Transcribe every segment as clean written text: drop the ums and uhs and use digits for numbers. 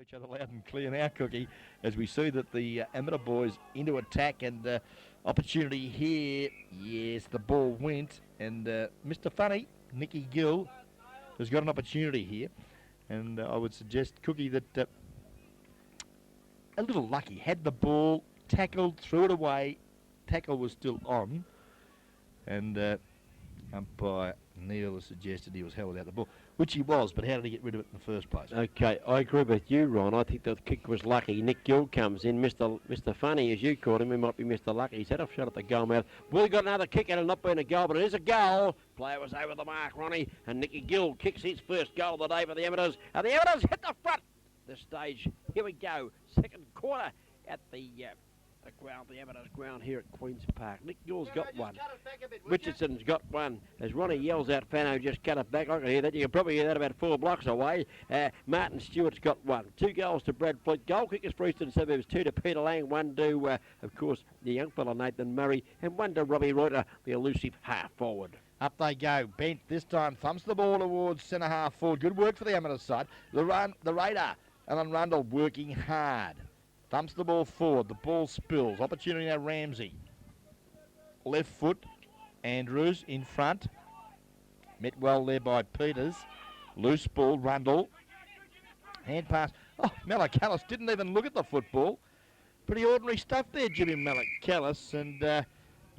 Each other loud and clear now, Cookie, as we see that the amateur boys into attack and opportunity here. Yes, the ball went, and Mr. Funny, Nicky Gill, has got an opportunity here. And I would suggest, Cookie, that a little lucky. Had the ball, tackled, threw it away. Tackle was still on. And umpire Neil has suggested he was held without the ball, which he was, but how did he get rid of it in the first place? Okay, I agree with you, Ron. I think the kick was lucky. Nick Gill comes in. Mr. Funny, as you called him, he might be Mr. Lucky. He's had a shot at the goal mouth. We've got another kick and it'll not being a goal, but it is a goal. Player was over the mark, Ronnie, and Nicky Gill kicks his first goal of the day for the amateurs. And the amateurs hit the front. This stage, here we go. Second quarter at the ground, the amateurs ground here at Queen's Park. Nick Gill's got one. Richardson's got one. As Ronnie yells out, Fano, just cut it back. I can hear that. You can probably hear that about 4 blocks away. Martin Stewart's got one. 2 goals to Brad Fleet. Goal kickers for Eastern Suburbs. 2 to Peter Lang. 1 to, of course, the young fella Nathan Murray. And 1 to Robbie Reuter, the elusive half forward. Up they go. Bent this time thumps the ball towards centre half forward. Good work for the amateur side. The radar. Alan Rundle working hard. Thumps the ball forward. The ball spills. Opportunity now, Ramsey. Left foot. Andrews in front. Met well there by Peters. Loose ball, Rundle. Hand pass. Oh, Malacallis didn't even look at the football. Pretty ordinary stuff there, Jimmy Malacallis. And,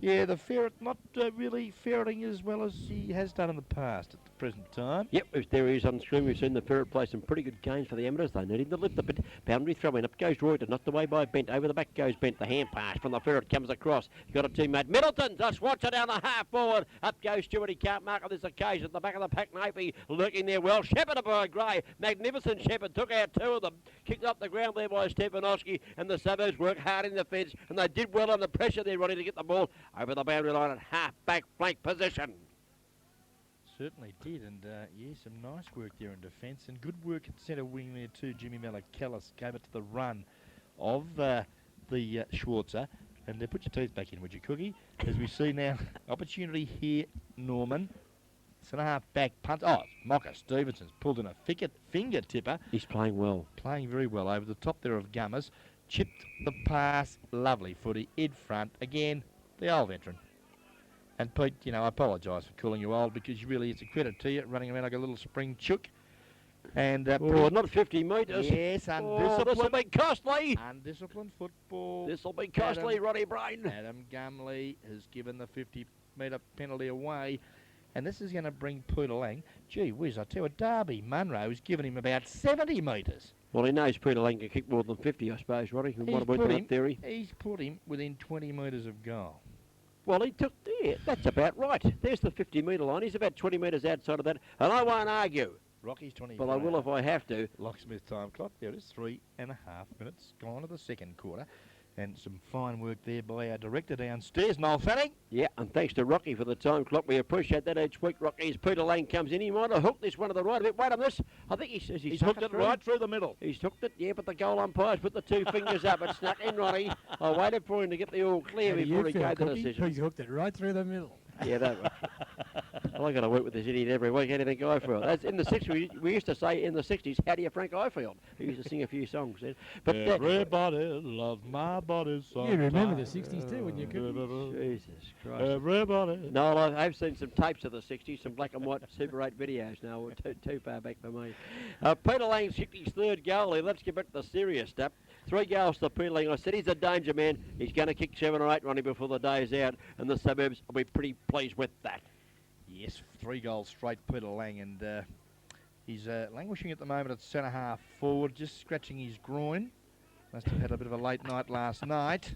yeah, the ferret not really ferreting as well as he has done in the past at the present time. Yep, there he is on screen. We've seen the ferret play some pretty good games for the amateurs. They need him to lift a bit. Boundary throw in. Up goes Reuter, knocked away by Bent. Over the back goes Bent. The hand pass from the ferret comes across. He's got a teammate. Middleton just watch it down the half forward. Up goes Stewart. He can't mark on this occasion. At the back of the pack, Napey lurking there well. Shepherd by Gray. Magnificent Shepherd took out 2 of them. Kicked up the ground there by Stefanowski. And the Suburbs work hard in the fence. And they did well on the pressure there, Ronnie, to get the ball over the boundary line at half-back flank position. Certainly did, and yeah, some nice work there in defence, and good work at centre wing there too. Jimmy Malacallis gave it to the run of the Schwarzer, and put your teeth back in, would you, Cookie? As we see now, opportunity here, Norman. Centre half back punt. Oh, Mocker Stevenson's pulled in a finger tipper. He's playing well. Playing very well over the top there of Gummers. Chipped the pass, lovely footy, in front. Again, the old veteran. And Pete, you know, I apologise for calling you old because really it's a credit to you, running around like a little spring chook. And not 50 metres. Yes, undisciplined. This will be costly. Undisciplined football. This will be costly, Ronnie Brain. Adam Gumley has given the 50-metre penalty away. And this is going to bring Peter Lang. Gee whiz, I tell you, Darby Munro's given him about 70 metres. Well, he knows Peter Lang can kick more than 50, I suppose, Ronnie. He's put him within 20 metres of goal. Well, he took there. That's about right. There's the 50-metre line. He's about 20 metres outside of that. And I won't argue. Rocky's 20. But I will if I have to. Locksmith time clock. There it is. 3.5 minutes gone to the second quarter. And some fine work there by our director downstairs, Noel Fanning. Yeah, and thanks to Rocky for the time clock. We appreciate that each week, Rocky. As Peter Lang comes in, he might have hooked this one to the right a bit. Wait on this. I think he's hooked it right through the middle. He's hooked it, yeah, but the goal umpire's put the 2 fingers up. It snuck in, Ronnie. I waited for him to get the all clear before he gave the decision. He's hooked it right through the middle. Yeah, that one. Well, I got to work with this idiot every week. How do you think I feel? That's in the 60s. We used to say in the 60s, how do you Frank Ifield? He used to sing a few songs then. But everybody loves my body so. You remember the 60s too, when you could. Jesus Christ. Everybody. No, I've seen some tapes of the 60s, some black and white Super 8 videos now. Too far back for me. Peter Lang's kicked his 3rd goal here. Let's get back to the serious stuff. 3 goals to Peter Lang. I said he's a danger man. He's going to kick 7 or 8, Ronnie, before the day's out, and the Suburbs will be pretty pleased with that. Yes, 3 goals straight, Peter Lang, and he's languishing at the moment at centre half forward, just scratching his groin. Must have had a bit of a late night last night.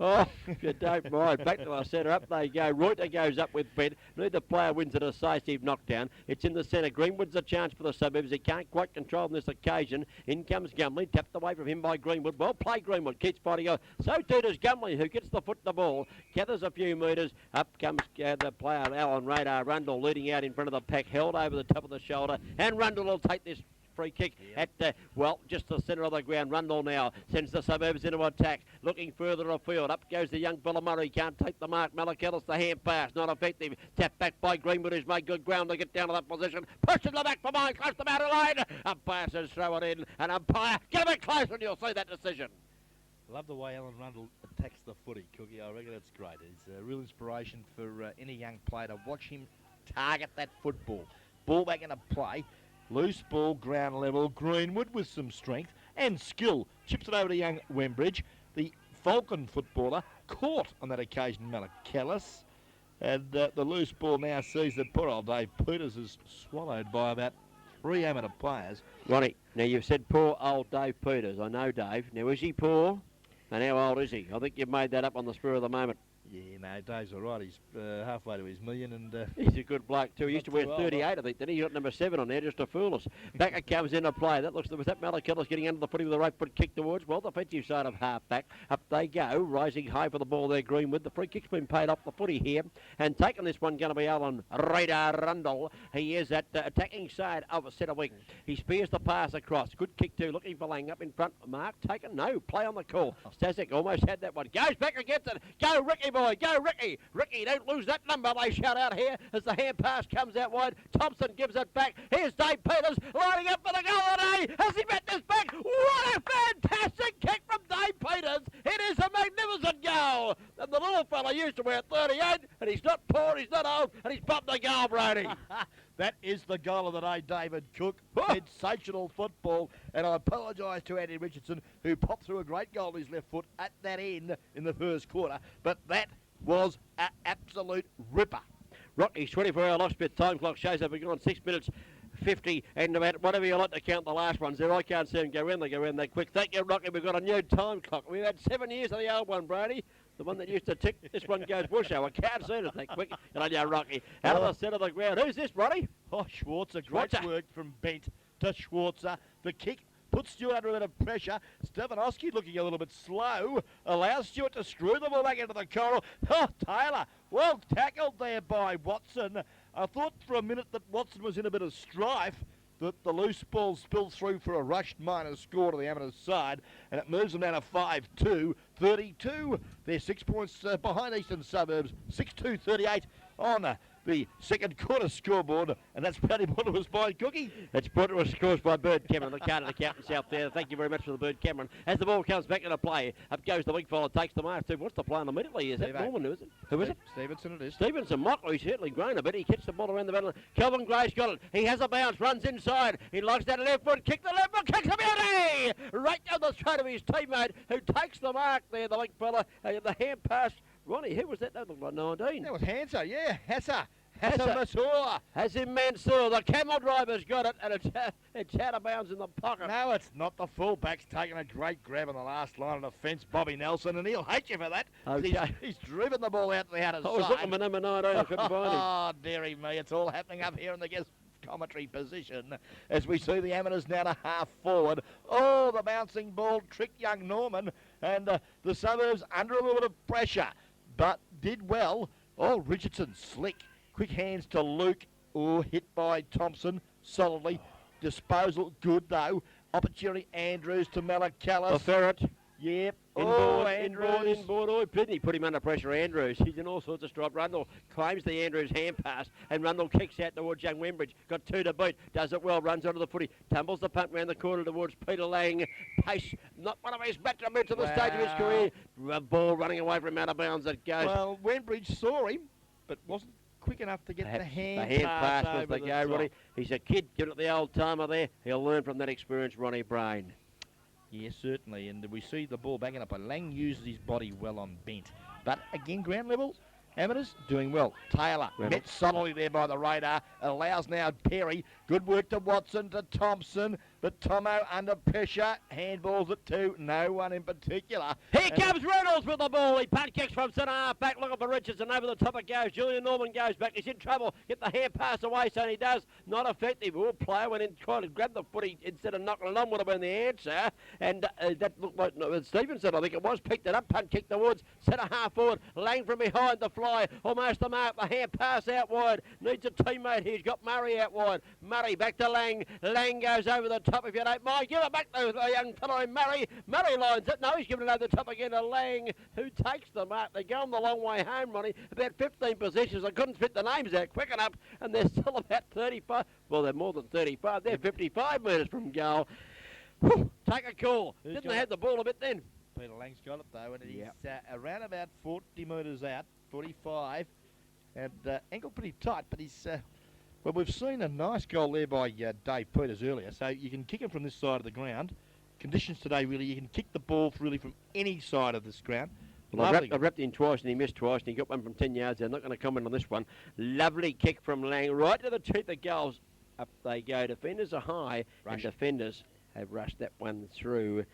Oh, if you don't mind. Back to the centre. Up they go. Reuter goes up with Bent. Neither player wins a decisive knockdown. It's in the centre. Greenwood's a chance for the Suburbs. He can't quite control on this occasion. In comes Gumley. Tapped away from him by Greenwood. Well played, Greenwood. Keeps fighting on. So too does Gumley, who gets the foot to the ball. Gathers a few metres. Up comes the player, Alan Radar. Rundle leading out in front of the pack. Held over the top of the shoulder. And Rundle will take this free kick at, just the centre of the ground. Rundle now sends the Suburbs into attack. Looking further afield. Up goes the young Bill Murray. Can't take the mark. Malakellis, the hand pass. Not effective. Tap back by Greenwood, who's made good ground to get down to that position. Push to the back for mine. Close to boundary line. Umpire says throw it in. And umpire, get a bit closer and you'll see that decision. Love the way Alan Rundle attacks the footy, Cookie. I reckon it's great. It's a real inspiration for any young player to watch him target that football. Ball back into play. Loose ball, ground level. Greenwood with some strength and skill. Chips it over to young Wembridge. The Falcon footballer caught on that occasion Malakellis. And the loose ball now sees that poor old Dave Peters is swallowed by about 3 amateur players. Ronnie, now you've said poor old Dave Peters. I know Dave. Now is he poor? And how old is he? I think you've made that up on the spur of the moment. Yeah, no, Dave's all right. He's halfway to his million. And he's a good bloke too. He used to wear 38, I think, didn't he? He got number 7 on there just to fool us. Back it comes into play. Was that Malakellis getting under the footy with the right foot kick towards? Well, the defensive side of half-back. Up they go, rising high for the ball there, Greenwood. The free kick's been paid off the footy here. And taking this one going to be Alan Rundle. He is at the attacking side of a centre wing. He spears the pass across. Good kick too, looking for Lang up in front. Mark taken, no, play on the call. Stasek almost had that one. Goes back against it. Go Ricky boy, go Ricky. Ricky, don't lose that number, they shout out here as the hand pass comes out wide. Thompson gives it back. Here's Dave Peters lining up for the goal today. Has he met this back? What a fantastic kick from Dave Peters. It is a magnificent goal. And the little fella used to wear 38, and he's not poor, he's not old, and he's popped the goal, Brody. That is the goal of the day, David Cook. Sensational football. And I apologise to Andy Richardson, who popped through a great goal with his left foot at that end in the first quarter. But that was an absolute ripper. Rocky's 24-hour lost bit time clock shows up. We've gone 6 minutes 50 and about whatever you like to count the last ones there. I can't see them go round. They go round that quick. Thank you, Rocky. We've got a new time clock. We've had 7 years of the old one, Brady. The one that used to tick. This one goes bush. I can't see it that quick. And I know Rocky. Out of the centre of the ground. Who's this, Roddy? Oh, Schwarzer. Great work from Bent to Schwarzer. The kick puts Stewart under a bit of pressure. Stefanowski looking a little bit slow. Allows Stewart to screw the ball back into the corner. Oh, Taylor. Well tackled there by Watson. I thought for a minute that Watson was in a bit of strife, that the loose ball spilled through for a rushed minor score to the amateur side, and it moves them down to 5-2, 32. They're 6 points behind Eastern Suburbs, 6-2, 38 on the second quarter scoreboard, and that's proudly brought to us by Cookie. It's brought to us, of course, by Bird Cameron, the card of the accountants out there. Thank you very much for the Bird Cameron. As the ball comes back into play, up goes the big fella, takes the mark. What's the play immediately? Is that Norman, is it? Who is it? Stevenson it is. Stevenson, Mockley's certainly grown a bit. He kicks the ball around the middle. Kelvin Gray's got it. He has a bounce, runs inside. He locks that left foot, kick the left foot, kicks the beauty! Right down the throat of his teammate, who takes the mark there, the big fella. The hand pass. Ronnie, who was that? That looked like 19. That was Hanser, yeah. Hasser Mansour. Hasim Mansour. The camel driver's got it, and it's out of bounds in the pocket. No, it's not. The fullback's taken a great grab on the last line of defence, Bobby Nelson, and he'll hate you for that. Okay. He's driven the ball out to the outer side. I was looking for number 19. I couldn't find him. Oh, dearie me. It's all happening up here in the guest commentary position as we see the amateurs now to half forward. Oh, the bouncing ball tricked young Norman, and the Suburbs under a little bit of pressure, but did well. Oh, Richardson, slick. Quick hands to Luke. Oh, hit by Thompson solidly. Disposal good though. Opportunity Andrews to Malakellis. The ferret. Yep. Inboard. Oh, didn't he put him under pressure, Andrews? He's in all sorts of stripe. Rundle claims the Andrews hand pass, and Rundle kicks out towards young Wembridge. Got 2 to beat. Does it well. Runs onto the footy. Tumbles the punt round the corner towards Peter Lang. Pace, not one of his better moves at the stage of his career. A ball running away from out of bounds. It goes. Well, Wembridge saw him, but wasn't quick enough to get the hand pass was over the go, Ronnie. He's a kid, give it the old timer there. He'll learn from that experience, Ronnie Brain. Yes, certainly, and we see the ball backing up. Lang uses his body well on Bent. But again, ground level, amateurs doing well. Taylor met solidly there by the radar. Allows now Perry. Good work to Watson, to Thompson. But Tomo under pressure. Handballs it to no one in particular. Here comes Reynolds with the ball. He punt kicks from centre half back. Looking for Richardson. Over the top it goes. Julian Norman goes back. He's in trouble. Get the hand pass away, so he does. Not effective. Oh, player went in trying to grab the footy instead of knocking it on. Would have been the answer. And that looked like Stevenson, I think it was. Picked it up. Punt kick towards centre half forward. Lang from behind the fly. Almost the mark. The hand pass out wide. Needs a teammate here. He's got Murray out wide. Murray back to Lang. Lang goes over the top if you don't mind. Give it back to the young fellow in Murray. Murray lines it. No, he's given it over the top again to Lang, who takes the mark. They're going the long way home, Ronnie. About 15 positions. I couldn't fit the names out quick enough, and they're still about 35. Well, they're more than 35. They're 55 metres from goal. Whew, take a call. Didn't they have the ball a bit then? Peter Lang's got it though, and he's around about 40 metres out, 45, and ankle pretty tight, but he's... well, we've seen a nice goal there by Dave Peters earlier, so you can kick him from this side of the ground. Conditions today, really, you can kick the ball really from any side of this ground. Well, I wrapped in twice and he missed twice and he got one from 10 yards. I'm not going to comment on this one. Lovely kick from Lang, right to the teeth of goals. Up they go. Defenders are high, and defenders have rushed that one through.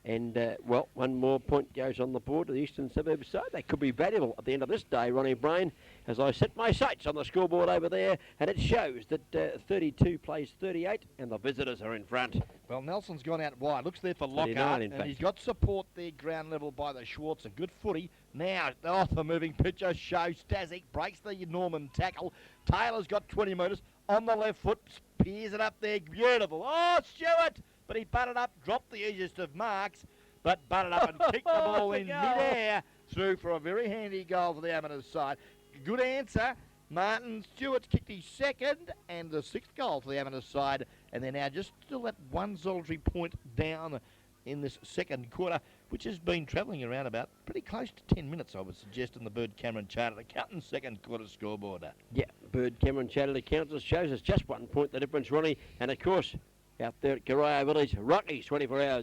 And, well, one more point goes on the board to the Eastern Suburbs side. They could be valuable at the end of this day, Ronnie Brain, as I set my sights on the scoreboard over there, and it shows that 32 plays 38, and the visitors are in front. Well, Nelson's gone out wide. Looks there for Lockhart, and he's got support there, ground level by the Schwartz. A good footy. Now, off the moving picture shows Stasic breaks the Norman tackle. Taylor's got 20 metres on the left foot, spears it up there. Beautiful. Oh, Stewart! But he butted up, dropped the easiest of marks, but butted up and kicked the ball in mid-air through for a very handy goal for the Amateurs side. Good answer. Martin Stewart's kicked his second and the sixth goal for the Amateurs side, and they're now just still at one solitary point down in this second quarter, which has been travelling around about pretty close to 10 minutes, I would suggest, in the Bird Cameron Chartered Accountants second quarter scoreboard. Yeah, Bird Cameron Chartered Accountants shows us just 1 point the difference, Ronnie, and of course, out there at Karaya Village, Rocky's 24-hour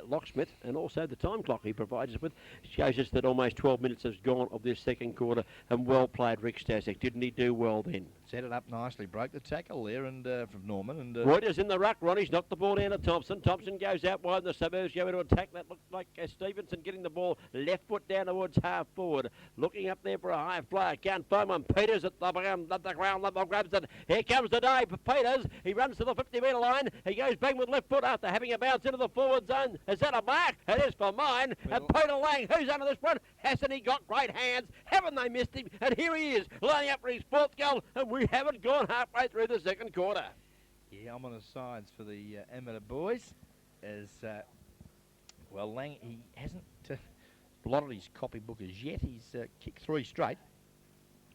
locksmith, and also the time clock he provides us with shows us that almost 12 minutes has gone of this second quarter, and well played Rick Stasic. Didn't he do well then? Set it up nicely, broke the tackle there and from Norman. And Reuters in the ruck. Ronnie's knocked the ball down to Thompson. Thompson goes out wide, and the Suburbs go into attack. That looked like Stevenson getting the ball left foot down towards half forward, looking up there for a high flyer. Can't find one. Peters at the ground level grabs it. Here comes the day for Peters. He runs to the 50-metre line. He goes bang with left foot after having a bounce into the forward zone. Is that a mark? It is for mine. And Peter Lang, who's under this one? Hasn't he got great hands? Haven't they missed him? And here he is, lining up for his fourth goal, and we haven't gone halfway through the second quarter. Yeah, I'm on the sides for the amateur boys. As well, Lang, he hasn't blotted his copybook as yet. He's kicked 3 straight.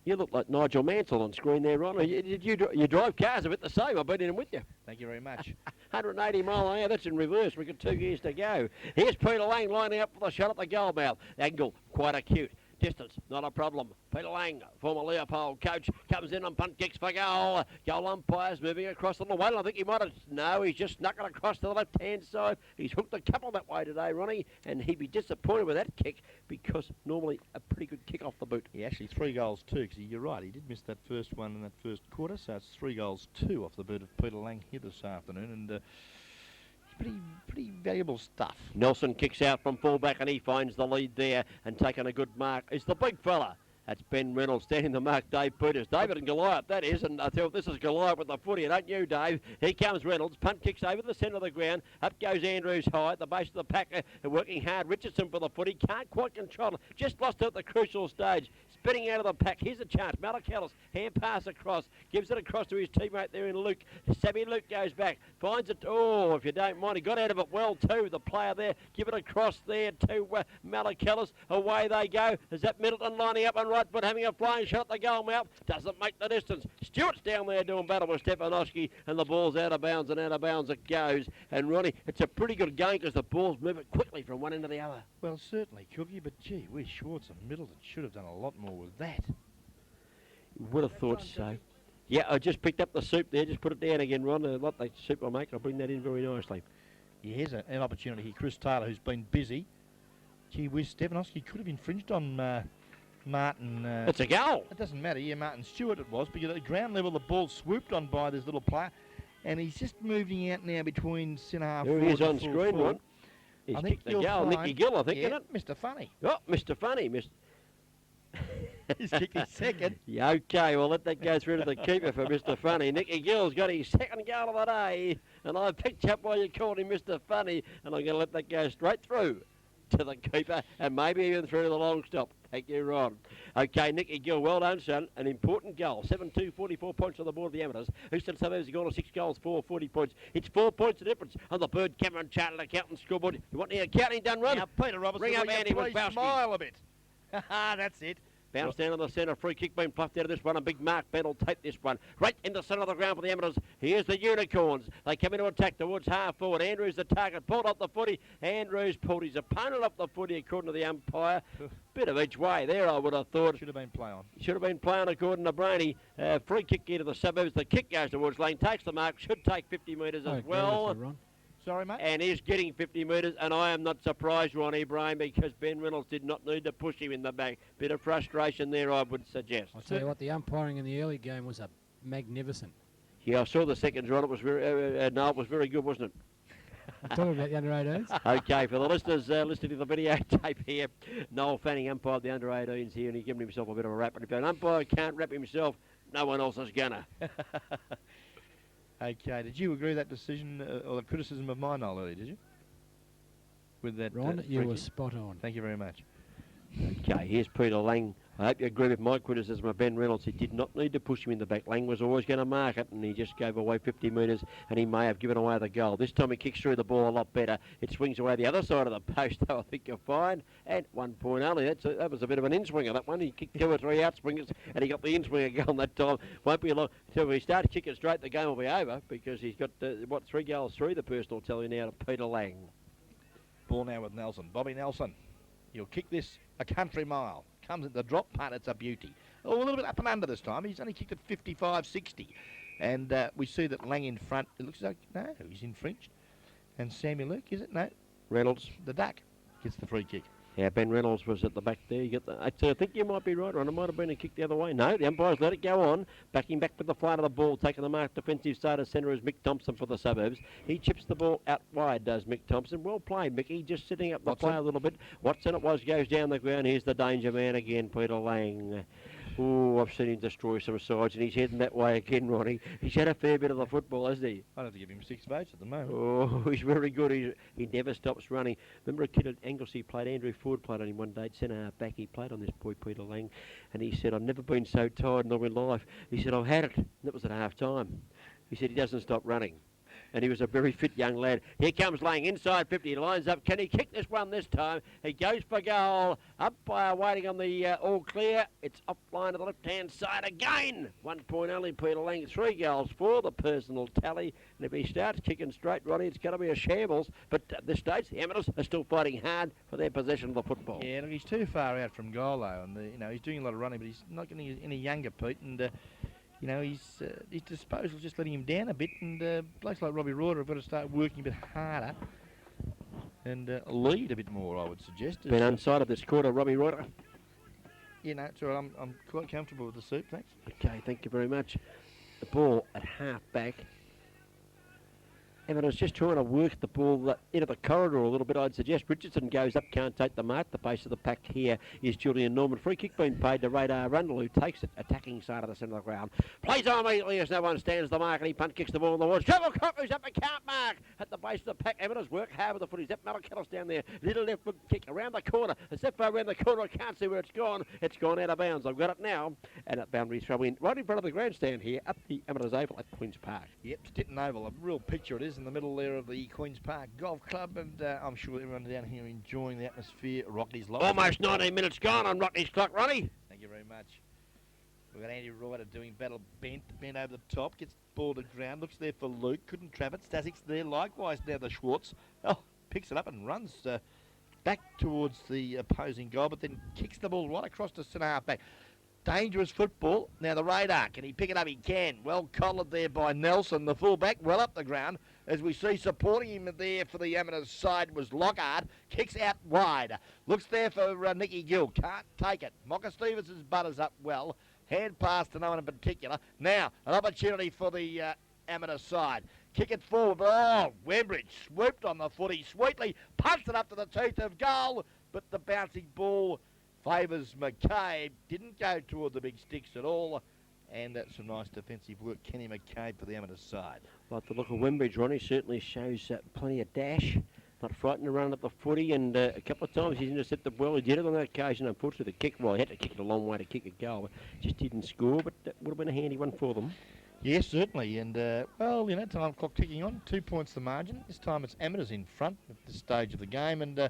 You look like Nigel Mansell on screen there, Ron. You drive cars a bit the same. I've been in them with you. Thank you very much. 180 mile an hour, that's in reverse. We've got 2 years to go. Here's Peter Lang lining up for the shot at the goal mouth. Angle, quite acute. Distance, not a problem. Peter Lang, former Leopold coach, comes in and punt kicks for goal. Goal umpires moving across on the wheel. I think he might have... No, he's just snuck it across to the left-hand side. He's hooked a couple that way today, Ronnie, and he'd be disappointed with that kick because normally a pretty good kick off the boot. Yeah, actually 3 goals too, because you're right, he did miss that first one in that first quarter, so it's 3 goals 2 off the boot of Peter Lang here this afternoon, and pretty valuable stuff. Nelson kicks out from fullback and he finds the lead there, and taking a good mark is the big fella. That's Ben Reynolds standing the mark, Dave Peters. David and Goliath, that is, and I tell you, this is Goliath with the footy, don't you, Dave? Here comes Reynolds, punt kicks over the centre of the ground. Up goes Andrews high at the base of the pack, working hard. Richardson for the footy, can't quite control it, just lost it at the crucial stage. Spinning out of the pack, here's a chance. Malakellis, hand pass across, gives it across to his teammate there in Luke. Sammy Luke goes back, finds it, oh, if you don't mind, he got out of it well too, the player there. Give it across there to Malakellis, away they go. Is that Middleton lining up on right foot, having a flying shot at the goal mouth? Doesn't make the distance. Stewart's down there doing battle with Stefanowski, and the ball's out of bounds, and out of bounds it goes. And Ronnie, it's a pretty good game because the ball's moving quickly from one end to the other. Well, certainly, Cookie, but gee, we Schwartz and Middleton should have done a lot more with that. Would have thought so. Yeah, I just picked up the soup there. Just put it down again, Ron. What the soup I make, I'll bring that in very nicely. Yeah, here's an opportunity here. Chris Taylor, who's been busy. Gee whiz, Stefanowski could have infringed on Martin. It's a goal. It doesn't matter. Yeah, Martin Stewart it was, because at the ground level the ball swooped on by this little player, and he's just moving out now between centre half. There he is on screen, Ron. He's kicked the goal. Nicky Gill, I think, yeah, isn't it? Mr. Funny. Oh, Mr. Funny. He's kicked his second. Yeah, okay, we'll let that go through to the keeper for Mr. Funny. Nicky Gill's got his second goal of the day, and I picked up why you called him Mr. Funny, and I'm going to let that go straight through to the keeper, and maybe even through to the long stop. Thank you, Ron. Okay, Nicky Gill, well done, son. An important goal. 7-2, 44 points on the board of the amateurs. Houston Suburbs have gone to 6 goals, 40 points. It's 4 points of difference on the Bird Cameron Chartered Accountant Scoreboard. You want the accounting done, Ron? Now, Peter Robertson, Ring up Andy please Wazbowski. smile a bit. That's it. Bounce down on the centre, free kick being plucked out of this one, and big Mark Ben will take this one. Right in the centre of the ground for the amateurs. Here's the Unicorns. They come into attack towards half forward. Andrews the target, pulled up the footy. Andrews pulled his opponent up the footy according to the umpire. Bit of each way there, I would have thought. Should have been play on. Should have been playing according to Brainy. Free kick into the Suburbs. The kick goes towards lane, takes the mark, should take 50 metres as well. Sorry, mate. And is getting 50 metres, and I am not surprised, Ronnie Brain, because Ben Reynolds did not need to push him in the back. Bit of frustration there, I would suggest. I'll tell you what, the umpiring in the early game was magnificent. Yeah, I saw the seconds, Ron. It was very, no, it was very good, wasn't it? I'm talking about the under-18s. Okay, for the listeners listening to the videotape here, Noel Fanning umpired the under-18s here, and he's given himself a bit of a rap. But if an umpire can't rap himself, no one else is gonna. Okay, did you agree with that decision or the criticism of mine, Noel, earlier, did you? With that, Ron, you were spot on. Thank you very much. Okay, here's Peter Lang. I hope you agree with my criticism of Ben Reynolds. He did not need to push him in the back. Lang was always going to mark it, and he just gave away 50 metres, and he may have given away the goal. This time he kicks through the ball a lot better. It swings away the other side of the post, though, I think you'll find. And 1 point only. That was a bit of an in-swinger, that one. He kicked 2 or 3 out-swingers, and he got the in-swinger goal that time. Won't be long until we start kicking straight, the game will be over, because he's got, 3 goals through the personal tally now to Peter Lang. Ball now with Nelson. Bobby Nelson. He'll kick this a country mile. Comes at the drop punt, it's a beauty. Oh, a little bit up and under this time. He's only kicked at 55-60. And we see that Lang in front. It looks like, no, he's infringed. And Samuel Luke, is it? No. Reynolds. The duck gets the free kick. Yeah, Ben Reynolds was at the back there. You get the, actually, I think you might be right, Ron. It might have been a kick the other way. No, the umpires let it go on. Backing back with the flight of the ball, taking the mark. Defensive side of centre is Mick Thompson for the Suburbs. He chips the ball out wide, does Mick Thompson. Well played, Mickey. Just sitting up the play a little bit. Watson it was, goes down the ground. Here's the danger man again, Peter Lang. Oh, I've seen him destroy some sides, and he's heading that way again, Ronnie. He's had a fair bit of the football, hasn't he? I'd have to give him 6 votes at the moment. Oh, he's very good. He never stops running. Remember a kid at Anglesey played, Andrew Ford played on him one day at centre half back. He played on this boy, Peter Lang, and he said, I've never been so tired in all my life. He said, I've had it. And that was at half time. He said he doesn't stop running. And he was a very fit young lad. Here comes Lang inside 50. He lines up. Can he kick this one this time? He goes for goal. Umpire waiting on the all clear. It's offline to the left-hand side again. 1 point only, Peter Lang. 3 goals for the personal tally. And if he starts kicking straight, Ronnie, it's going to be a shambles. But at this stage, the amateurs are still fighting hard for their possession of the football. Yeah, look, he's too far out from goal, though. And, he's doing a lot of running, but he's not getting any younger, Pete. And... his disposal's just letting him down a bit, and blokes like Robbie Reuter have got to start working a bit harder and lead a bit more, I would suggest. Been inside of this quarter, Robbie Reuter. Yeah, it's all right. I'm quite comfortable with the soup, thanks. Okay, thank you very much. The ball at half back. Everton is just trying to work the ball into the corridor a little bit, I'd suggest. Richardson goes up, can't take the mark. The base of the pack here is Julian Norman. Free kick being paid to Radar Rundle, who takes it, attacking side of the centre of the ground. Plays on immediately as no one stands the mark, and he punt kicks the ball in the wall. Shovel Cockers up, and can't mark. At the base of the pack, Everton's work hard with the footy. Zep Malakellis down there. Little left foot kick around the corner. As that far around the corner, I can't see where it's gone. It's gone out of bounds. I've got it now. And at boundary throw in right in front of the grandstand here at the Amateurs Oval at Queen's Park. Yep, Stitton Oval. A real picture it is in the middle there of the Queen's Park Golf Club, and I'm sure everyone down here enjoying the atmosphere. Rocky's live. Almost 19 minutes gone on Rocky's clock, Ronnie. Thank you very much. We've got Andy Reuter doing battle bent over the top, gets the ball to ground, looks there for Luke, couldn't trap it. Stasik's there likewise now the Schwartz. Oh, picks it up and runs back towards the opposing goal, but then kicks the ball right across to centre half back. Dangerous football. Now the Radar, can he pick it up? He can. Well collared there by Nelson, the fullback, well up the ground. As we see supporting him there for the Amateurs side was Lockhart. Kicks out wide. Looks there for Nicky Gill. Can't take it. Mocker Stevens' butters up well. Hand pass to no one in particular. Now, an opportunity for the Amateur side. Kick it forward. Oh, Wembridge swooped on the footy sweetly. Punched it up to the teeth of goal. But the bouncing ball favours McCabe. Didn't go toward the big sticks at all. And that's some nice defensive work. Kenny McCabe for the Amateur side. Like the look of Wembridge, Ronnie certainly shows plenty of dash. not frightened to run at the footy, and a couple of times he's intercepted well. He did it on that occasion. Unfortunately, the kick, well, he had to kick it a long way to kick a goal, but just didn't score, but that would have been a handy one for them. Yes, certainly. And, well, you know, time clock ticking on. 2 points the margin. This time it's Amateurs in front at this stage of the game. And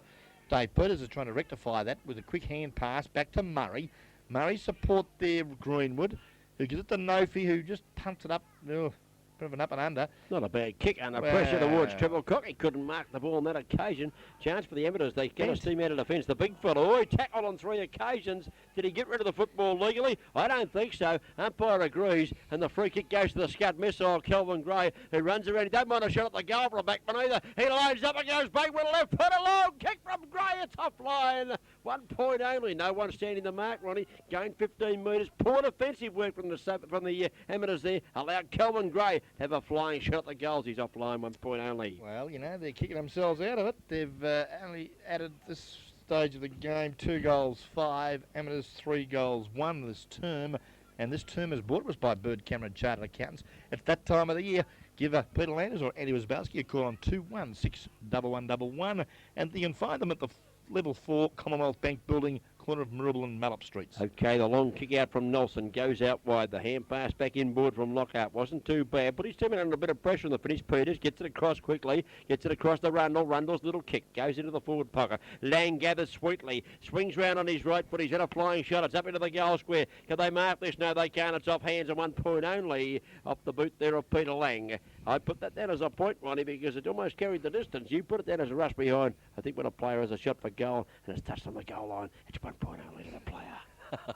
Dave Peters is trying to rectify that with a quick hand pass back to Murray. Murray support there, Greenwood, who gives it to Nofi, who just punts it up. Oh, bit of an up and under. Not a bad kick under pressure towards Treble Cock. He couldn't mark the ball on that occasion. Chance for the Amateurs. They get a steam out of defence. The big fellow, he tackled on 3 occasions. Did he get rid of the football legally? I don't think so. Umpire agrees, and the free kick goes to the scud missile, Kelvin Gray, who runs around. He don't mind a shot at the goal for a backman either. He lines up and goes back with a left foot, a long kick from Gray. It's offline. 1 point only. No one standing the mark, Ronnie. Going 15 metres. Poor defensive work from the Amateurs there. Allowed Kelvin Gray to have a flying shot at the goals. He's offline. 1 point only. Well, you know, they're kicking themselves out of it. They've only added this stage of the game 2 goals 5, Amateurs 3 goals 1 this term, and this term is brought to us by Bird Cameron Chartered Accountants. At that time of the year, give Peter Landers or Andy Wazbowski a call on 216-1111, and you can find them at the level 4 Commonwealth Bank Building, corner of Maribel and Mallup Streets. Okay, the long kick out from Nelson goes out wide. The hand pass back inboard from Lockhart wasn't too bad, but he's coming under a bit of pressure on the finish. Peters gets it across quickly, gets it across the Rundle. Rundle's little kick goes into the forward pocket. Lang gathers sweetly, swings round on his right foot. He's had a flying shot. It's up into the goal square. Can they mark this? No, they can't. It's off hands and 1 point only off the boot there of Peter Lang. I put that down as a point, Ronnie, because it almost carried the distance. You put it down as a rush behind. I think when a player has a shot for goal and it's touched on the goal line, it's 1 point only to the player.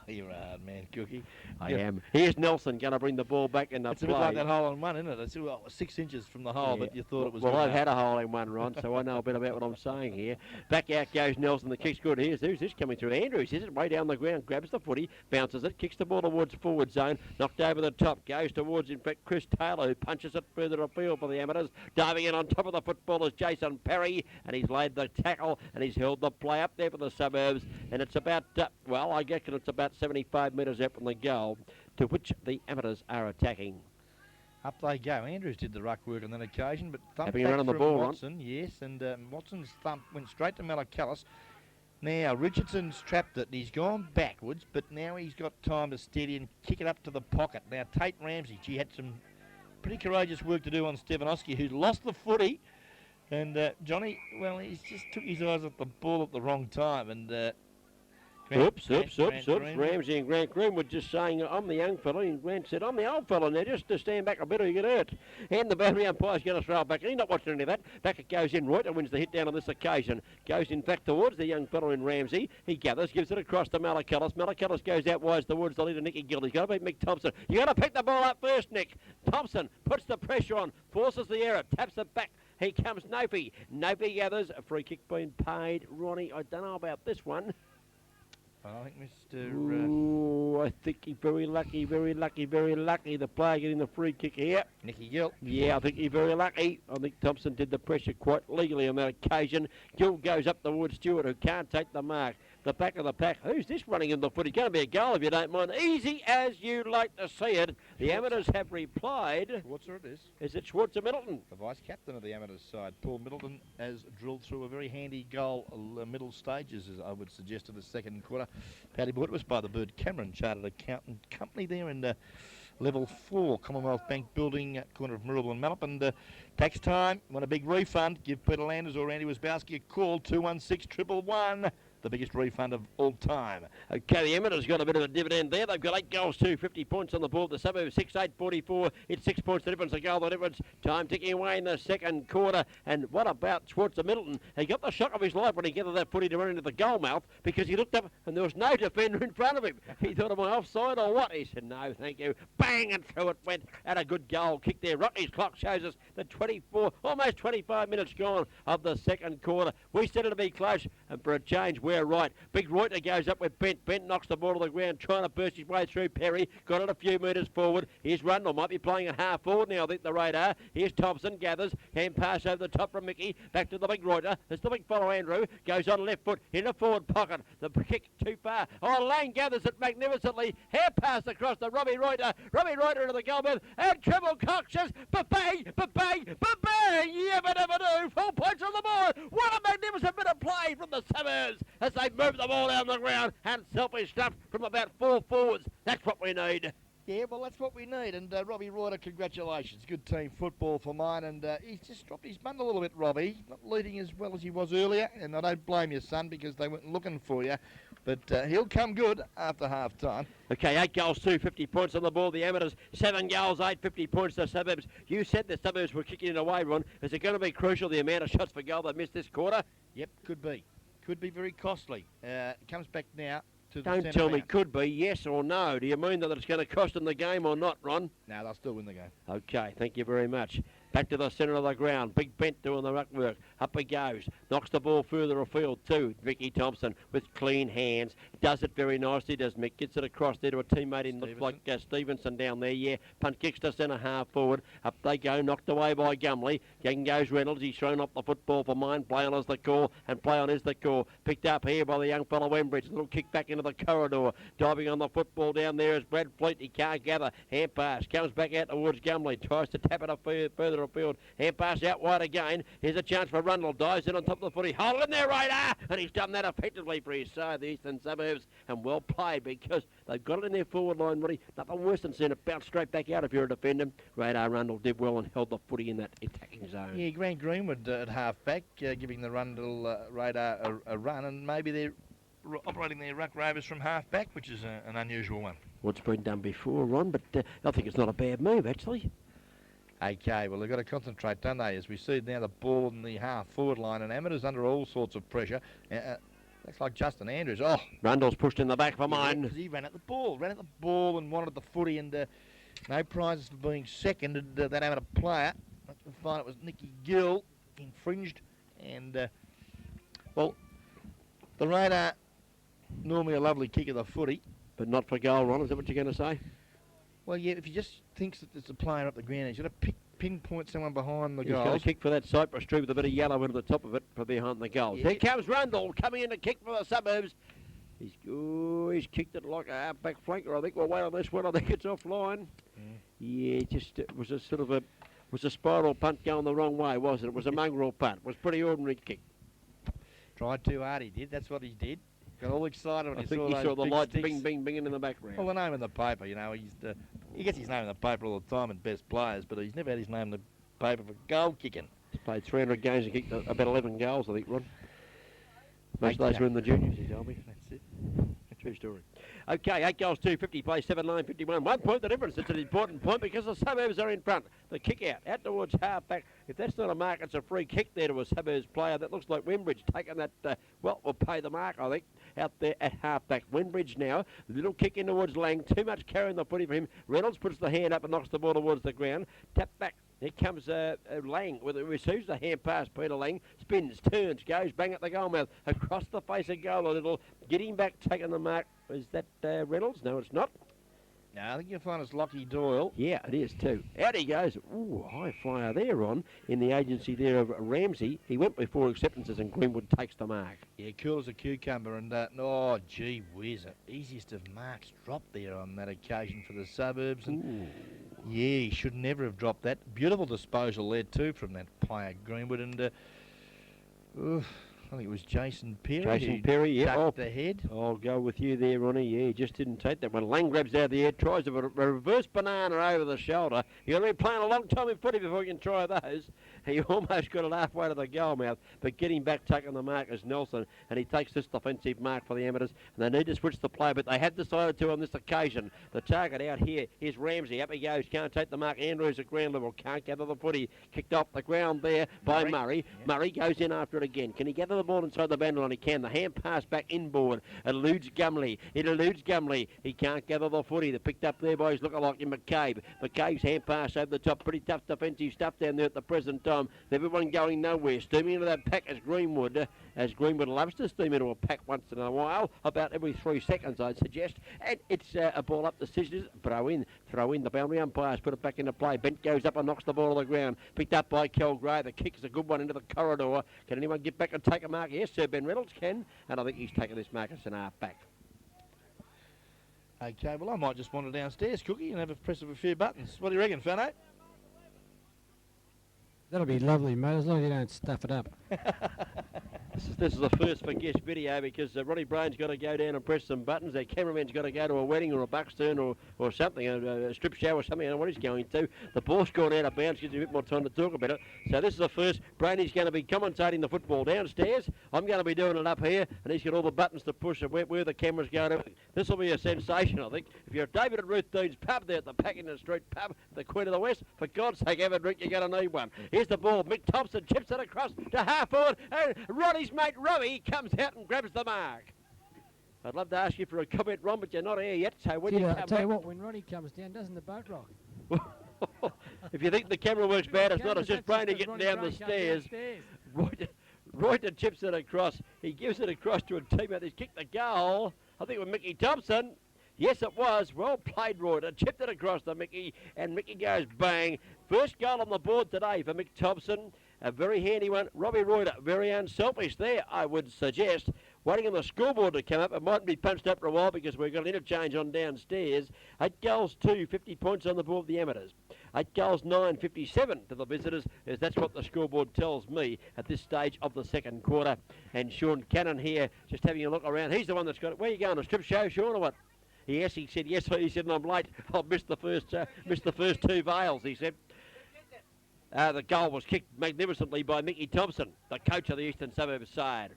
You're a hard man, Cookie. I am. Here's Nelson going to bring the ball back in the It's play. a bit like that hole in one, isn't it? It's 6 inches from the hole, but you thought it was well, good I've enough. had a hole in one, Ron, so I know a bit about what I'm saying here. Back out goes Nelson. The kick's good. Who's this coming through? Andrews is it way down the ground, grabs the footy, bounces it, kicks the ball towards forward zone, knocked over the top, goes towards, in fact, Chris Taylor, who punches it further afield for the Amateurs. Diving in on top of the football is Jason Perry, and he's laid the tackle, and he's held the play up there for the Suburbs, and it's about, well, I reckon it's about 75 metres out from the goal, to which the Amateurs are attacking. Up they go. Andrews did the ruck work on that occasion, but thump Having back a run on the from ball, Ron. Watson, yes, and Watson's thump went straight to Malacallis. Now, Richardson's trapped it. He's gone backwards, but now he's got time to steady and kick it up to the pocket. Now, Tate Ramsey, she had some pretty courageous work to do on Stefanowski, who lost the footy. And Johnny, well, he's just took his eyes off the ball at the wrong time, and Oops. Ramsey and Grant Greenwood just saying, I'm the young fella, and Grant said, I'm the old fella now, just to stand back a bit or you get hurt. And the boundary umpire's going to throw it back, and he's not watching any of that. Back it goes in, Reuter wins the hit down on this occasion. Goes in fact towards the young fella in Ramsey. He gathers, gives it across to Malacallis. Malacallis goes out wide towards the leader, Nicky Gill. He's got to beat Mick Thompson. You got to pick the ball up first, Nick. Thompson puts the pressure on, forces the error, taps it back. Here comes Nofi. Nofi gathers, a free kick being paid. Ronnie, I don't know about this one. I think Mr. Ooh, I think he's very lucky. The player getting the free kick here. Nicky Gill. Yeah, I think he's very lucky. I think Thompson did the pressure quite legally on that occasion. Gill goes up towards Stewart, who can't take the mark. The back of the pack. Who's this running in the foot? It's going to be a goal if you don't mind. Easy as you like to see it. The Amateurs have replied. Schwarzer it is. Is it Schwarzer Middleton? The vice-captain of the Amateurs side, Paul Middleton, has drilled through a very handy goal middle stages, as I would suggest, in the second quarter. Paddy brought us by the Bird Cameron Chartered Accountant Company there in level 4 Commonwealth Bank Building, corner of Maribel and Mallup. And tax time, want a big refund, give Peter Landers or Andy Wazbowski a call, 216-111. The biggest refund of all time. Okay, the Amateurs got a bit of a dividend there. They've got 8 goals to 50 points on the board. The Suburbs 6-8-44. It's 6 points the difference, a goal the difference. Time ticking away in the second quarter. And what about Schwarzer Middleton? He got the shock of his life when he gathered that footy to run into the goal mouth because he looked up and there was no defender in front of him. He thought, am I offside or what? He said, no, thank you. Bang, and through it went. And a good goal kick there. Rocky's clock shows us the 24, almost 25 minutes gone of the second quarter. We said it'd be close, and for a change, we're right. Big Reuter goes up with Bent. Bent knocks the ball to the ground, trying to burst his way through Perry. Got it a few metres forward. Here's Rundle. Might be playing at half forward now, I think, the radar. Here's Thompson, gathers. Hand pass over the top from Mickey. Back to the big Reuter. There's the big fellow, Andrew. Goes on left foot in the forward pocket. The kick too far. Oh, Lane gathers it magnificently. Hair pass across to Robbie Reuter. Robbie Reuter into the goal mouth. And Treble Cox says, ba-bang, ba-bang, ba-bang. Yabba-dabba-doo. 4 points on the board. What the Suburbs as they move the ball down the ground, and selfish stuff from about 4 forwards. That's what we need. Yeah, well, that's what we need. And Robbie Reuter, congratulations. Good team football for mine. And he's just dropped his bun a little bit, Robbie. Not leading as well as he was earlier. And I don't blame you, son, because they weren't looking for you. But he'll come good after half time. Okay, 8 goals, 250 points on the ball. The Amateurs, 7 goals, 850 points. The Suburbs. You said the Suburbs were kicking it away, Ron. Is it going to be crucial, the amount of shots for goal they missed this quarter? Yep, could be. Could be very costly. It comes back now. Don't tell me could be, yes or no. Do you mean that it's going to cost them the game or not, Ron? No, they'll still win the game. Okay, thank you very much. Back to the centre of the ground. Big Bent doing the ruck work. Up he goes. Knocks the ball further afield too. Vicky Thompson with clean hands. Does it very nicely, does Mick. Gets it across there to a teammate in, looks like Stevenson down there. Yeah, punt kicks to centre half forward. Up they go. Knocked away by Gumley. In goes Reynolds. He's thrown up the football for mine. Play on is the call. And play on is the call. Picked up here by the young fellow Wembridge. Little kick back into the corridor. Diving on the football down there is Brad Fleet. He can't gather. Hand pass. Comes back out towards Gumley. Tries to tap it further afield. Hand pass out wide again. Here's a chance for Rundle. Dives in on top of the footy. Hold in there, Raider! And he's done that effectively for his side, the Eastern Suburbs. And well played because they've got it in their forward line, Woody. Nothing worse than seeing it bounce straight back out if you're a defender. Radar Rundle did well and held the footy in that attacking zone. Yeah, Grant Greenwood at half-back, giving the Rundle Radar a run, and maybe they're operating their ruck rovers from half-back, which is an unusual one. Well, it's been done before, Ron, but I think it's not a bad move, actually. Okay, well, they've got to concentrate, don't they? As we see now the ball in the half-forward line, and Amateurs under all sorts of pressure. Looks like Justin Andrews. Oh, Rundle's pushed in the back for mine. Because he ran at the ball and wanted the footy, and no prizes for being second. And that amateur player, let's find it was Nicky Gill, infringed. And, well, the Radar, normally a lovely kick of the footy. But not for goal, Ron, is that what you're going to say? Well, yeah, if he just thinks that there's a player up the ground, he's got to pinpoint someone behind the goal. He's got to kick for that cypress tree with a bit of yellow into the top of it for behind the goals. Yeah. Here comes Rundle coming in to kick for the Suburbs. He's kicked it like a half-back flanker. I think we'll wait on this one. I think it's offline. Yeah, it was a sort of a spiral punt going the wrong way, wasn't it? It was a mongrel punt. It was a pretty ordinary kick. Tried too hard, he did. That's what he did. Got all excited when I he think saw he those saw the big lights sticks. bing, bing, binging in the background. Well, the name in the paper, you know, he gets his name in the paper all the time in best players, but he's never had his name in the paper for goal kicking. He's played 300 games and kicked about 11 goals, I think, Ron. Most of those were in the juniors, he told me. That's it. True story. Okay, 8 goals, 250, play 7-9-51. 1 point the difference. It's an important point because the Suburbs are in front. The kick out towards half-back. If that's not a mark, it's a free kick there to a Suburbs player. That looks like Wembridge taking that, will pay the mark, I think, out there at half-back. Wembridge now, little kick in towards Lang. Too much carrying the footy for him. Reynolds puts the hand up and knocks the ball towards the ground. Tap back. Here comes Lang, receives the hand pass. Peter Lang spins, turns, goes bang at the goal mouth, across the face of goal a little, getting back, taking the mark. Is that Reynolds? No, it's not. No, I think you'll find it's Lockie Doyle. Yeah, it is too. Out he goes. Ooh, high flyer there on in the agency there of Ramsey. He went before acceptances and Greenwood takes the mark. Yeah, cool as a cucumber. And, oh, gee whiz, easiest of marks dropped there on that occasion for the Suburbs. And yeah, he should never have dropped that. Beautiful disposal there too from that player Greenwood. And I think it was Jason Perry. Jason Perry, yeah. Ducked the head. I'll go with you there, Ronnie. Yeah, he just didn't take that one. Lang grabs out of the air, tries a reverse banana over the shoulder. You've only been playing a long time in footy before you can try those. He almost got it halfway to the goal mouth, but getting back, taking the mark is Nelson, and he takes this defensive mark for the Amateurs, and they need to switch the play, but they had decided to on this occasion. The target out here is Ramsey. Up he goes, can't take the mark. Andrews at ground level, can't gather the footy. Kicked off the ground there by Murray. Yeah. Murray goes in after it again. Can he gather the ball inside the boundary line? He can. The hand pass back inboard. Eludes Gumley. It eludes Gumley. He can't gather the footy. They're picked up there by his lookalike in McCabe. McCabe's hand pass over the top. Pretty tough defensive stuff down there at the present time. Everyone going nowhere. Steaming into that pack as Greenwood loves to steam into a pack once in a while, about every 3 seconds, I'd suggest. And it's a ball up the scissors. Throw in. The boundary umpires put it back into play. Bent goes up and knocks the ball to the ground. Picked up by Kel Gray. The kick is a good one into the corridor. Can anyone get back and take a mark? Yes, sir. Ben Reynolds can. And I think he's taken this mark as an half back. Okay, well, I might just wander downstairs, Cookie, and have a press of a few buttons. What do you reckon, Fano? That'll be lovely, mate, as long as you don't stuff it up. This is the first for guest video because Ronnie Bryan's got to go down and press some buttons. Their cameraman's got to go to a wedding or a Buxton or something, a strip show or something. I don't know what he's going to. The ball's gone out of bounds, gives him a bit more time to talk about it. So this is the first. Brainy's going to be commentating the football downstairs. I'm going to be doing it up here, and he's got all the buttons to push where the camera's going. This will be a sensation, I think. If you're David and Ruth Dean's pub there at the Packington Street pub, the Queen of the West, for God's sake, have a drink, you're going to need one. Here's the ball. Mick Thompson chips it across to half forward, and Ronnie's mate Robbie comes out and grabs the mark. I'd love to ask you for a comment, Ron, but you're not here yet, so when you come I'll tell you what, when Ronnie comes down, doesn't the boat rock? If you think the camera works bad, it's not. It's just Brainy getting down the stairs. Reuter chips it across. He gives it across to a teammate. He's kicked the goal. I think with Mickey Thompson. Yes, it was. Well played, Reuter. Chipped it across to Mickey, and Mickey goes bang. First goal on the board today for Mick Thompson. A very handy one. Robbie Reuter, very unselfish there, I would suggest. Waiting on the scoreboard to come up. It mightn't be punched up for a while because we've got an interchange on downstairs. 8 goals, 2, 50 points on the board for the amateurs. 8 goals, 9, 57 to the visitors, as that's what the scoreboard tells me at this stage of the second quarter. And Sean Cannon here just having a look around. He's the one that's got it. Where are you going, a strip show, Sean, or what? Yes, he said, yes, he said, and I'm late. I've missed the first 2 veils, he said. The goal was kicked magnificently by Mickey Thompson, the coach of the Eastern Suburbs side.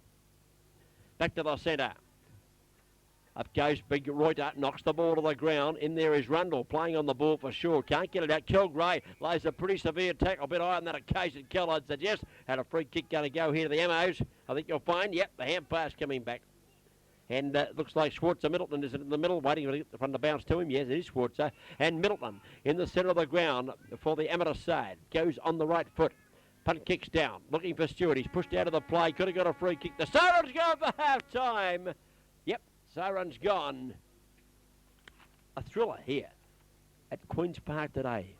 Back to the centre. Up goes Big Reuter, knocks the ball to the ground. In there is Rundle, playing on the ball for sure. Can't get it out. Kel Gray lays a pretty severe tackle, a bit higher on that occasion. Kel, I'd suggest, had a free kick going to go here to the Amos. I think you'll find, yep, the hand pass coming back. And looks like Schwarzer Middleton is in the middle, waiting to get the front of bounce to him. Yes, it is Schwarzer. And Middleton in the centre of the ground for the amateur side. Goes on the right foot. Punt kicks down. Looking for Stewart. He's pushed out of the play. Could have got a free kick. The siren's gone for half-time. Yep, siren's gone. A thriller here at Queen's Park today.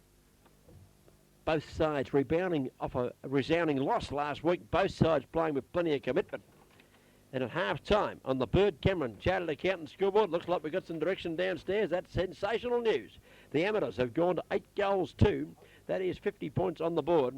Both sides rebounding off a resounding loss last week. Both sides playing with plenty of commitment. And at half-time on the Bird Cameron Chartered Accountant scoreboard, looks like we've got some direction downstairs. That's sensational news. The amateurs have gone to 8 goals, 2. That is 50 points on the board.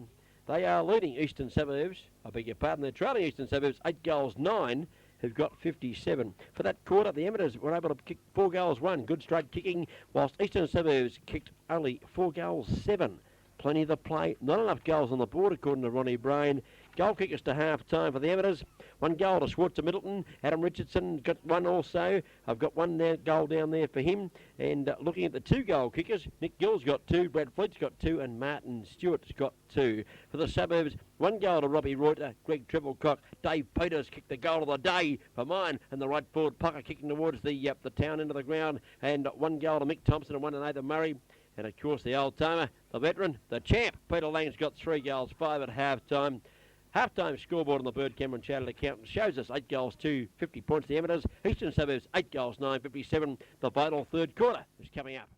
They are leading Eastern Suburbs. I beg your pardon, they're trailing Eastern Suburbs 8 goals, 9, who've got 57. For that quarter, the amateurs were able to kick 4 goals, 1. Good straight kicking, whilst Eastern Suburbs kicked only 4 goals, 7. Plenty of the play. Not enough goals on the board, according to Ronnie Bryan. Goal kickers to half-time for the amateurs. 1 goal to Schwarzer Middleton. Adam Richardson got 1 also. I've got 1 goal down there for him. And looking at the 2 goal kickers, Nick Gill's got 2, Brad Fleet's got 2, and Martin Stewart's got 2. For the Suburbs, 1 goal to Robbie Reuter, Greg Treblecock, Dave Peters kicked the goal of the day for mine, and the right forward pucker kicking towards the town end of the ground. And 1 goal to Mick Thompson and 1 to Nathan Murray. And of course the old-timer, the veteran, the champ, Peter Lang's got 3 goals, 5 at half-time. Half-time scoreboard on the Bird Cameron Chartered Accountant shows us 8 goals, 2, 50 points the amateurs. Eastern Suburbs, 8 goals, 9, 57. The vital third quarter is coming up.